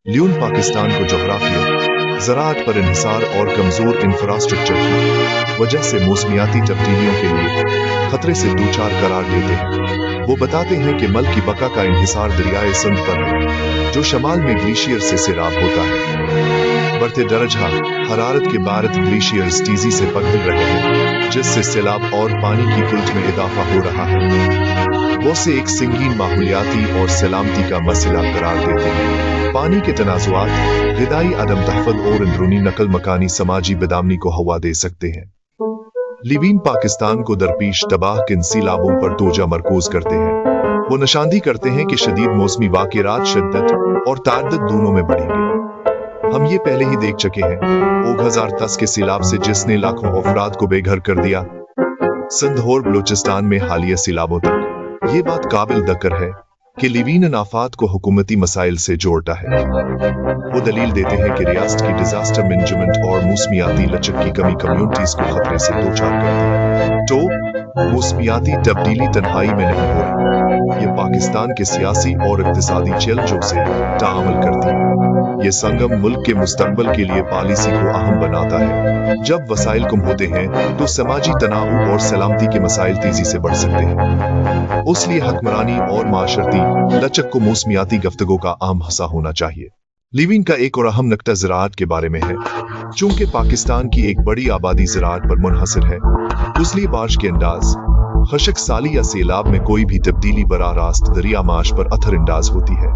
ल्यून पाकिस्तान को जोग्राफिया, ज़राअत पर इन्हिसार और कमज़ोर इंफ्रास्ट्रक्चर की वजह से मौसमियाती तब्दीलियों के लिए खतरे से दूचार करार देते हैं। वो बताते हैं कि मल की बका का इन्हिसार दरियाए सिंध पर है, जो शमाल में ग्लेशियर से सैराब होता है। बढ़ते दरजा हरारत के बारत ग्लेशियर्स तेजी से पिघल रहे हैं, जिससे सैलाब और पानी की कुल्थ में इजाफा हो रहा है। वो से एक संगीन माहौलियाती और सलामती का मसला करार देते हैं। पानी के तनाज़ुआत, ग़िज़ाई अदम तहफ़्फ़ुज़ और अंदरूनी नकल मकानी समाजी बदआमनी को हवा दे सकते हैं। लिवीन पाकिस्तान को दरपेश तबाहकुन सैलाबों पर तोजा मरकूज़ करते हैं। वो निशानदी करते हैं कि शदीद मौसमी वाक़यात शिद्दत और तादाद दोनों में बढ़ेंगे। हम ये पहले ही देख चुके हैं, 2010 के सैलाब से जिसने लाखों अफराद को बेघर कर दिया। सिंध और बलूचिस्तान में हालिया सैलाबों तक ये बात काबिल ज़िक्र है कि लिवीन आफात को हुकूमती मसाइल से जोड़ता है। वो दलील देते हैं कि रियासत की डिजास्टर मैनेजमेंट और मौसमियाती लचक की कमी कम्युनिटीज को खतरे से दोचार करती है। तो मौसमियाती तब्दीली तन्हाई में नहीं हो रही, ये पाकिस्तान के सियासी और इक़्तिसादी चैलेंजों से ताअम्मुल करती है। ये संगम मुल्क के मुस्तक़बिल के लिए पॉलिसी को अहम बनाता है। जब वसाइल कम होते हैं तो समाजी तनाव और सलामती के मसाइल तेजी से बढ़ सकते हैं। उसलिए हुक्मरानी और माशरती लचक को मौसमियाती गुफ्तगू का अहम हिस्सा होना चाहिए। लिवीन का एक और अहम नुक्ता ज़राअत के बारे में है। चूंकि पाकिस्तान की एक बड़ी आबादी ज़राअत पर मुनहसर है, इसलिए बारिश के अंदाज, खशक साली या सैलाब में कोई भी तब्दीली बराह रास्त दरिया माश पर अथर अंदाज होती है।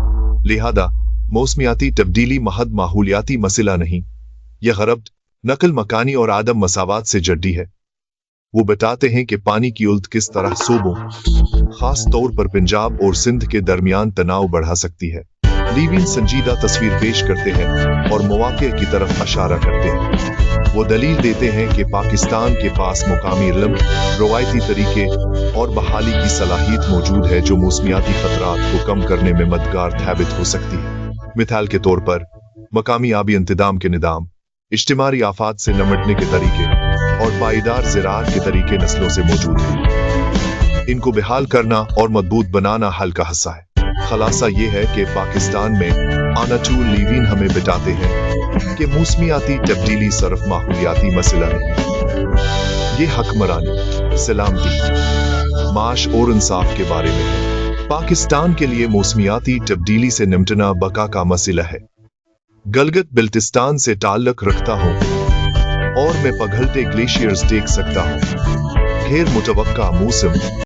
लिहाजा मौसमियाती तब्दीली महज माहौलियाती मसला नहीं, यह ग़रब, नकल मकानी और आदम मसावात से जड्डी है। वो बताते हैं कि पानी की उल्ट किस तरह सूबों, खास तौर पर पंजाब और सिंध के दरमियान तनाव बढ़ा सकती है। लिवीन संजीदा तस्वीर पेश करते हैं और मौक़े की तरफ इशारा करते हैं। वो दलील देते हैं कि पाकिस्तान के पास मुकामी इल्म, रवायती तरीके और बहाली की सलाहियत मौजूद है, जो मौसमियाती खतरात को कम करने में मददगार साबित हो सकती है। मिसाल के तौर पर मकामी आबी इंतज़ाम के निज़ाम, इज्तिमाई आफात से निपटने के तरीके और पायदार ज़राअत के तरीके नस्लों से मौजूद हैं। इनको बहाल करना और मजबूत बनाना हल का हिस्सा है। खलासा ये है कि पाकिस्तान में आनाचूर लिवीन हमें बताते हैं कि मौसमियाती तब्दीली सिर्फ माहौलियाती मसला नहीं, ये हुक्मरानी, सलामती, माश और इंसाफ के बारे में है। पाकिस्तान के लिए मौसमियाती तब्दीली से निपटना बका का मसला है। गलगित बिल्तिस्तान से ताल्लुक़ रखता हूँ और मैं पिघलते ग्लेशियर्स देख सकता हूँ। गैर मुतवक्का मौसम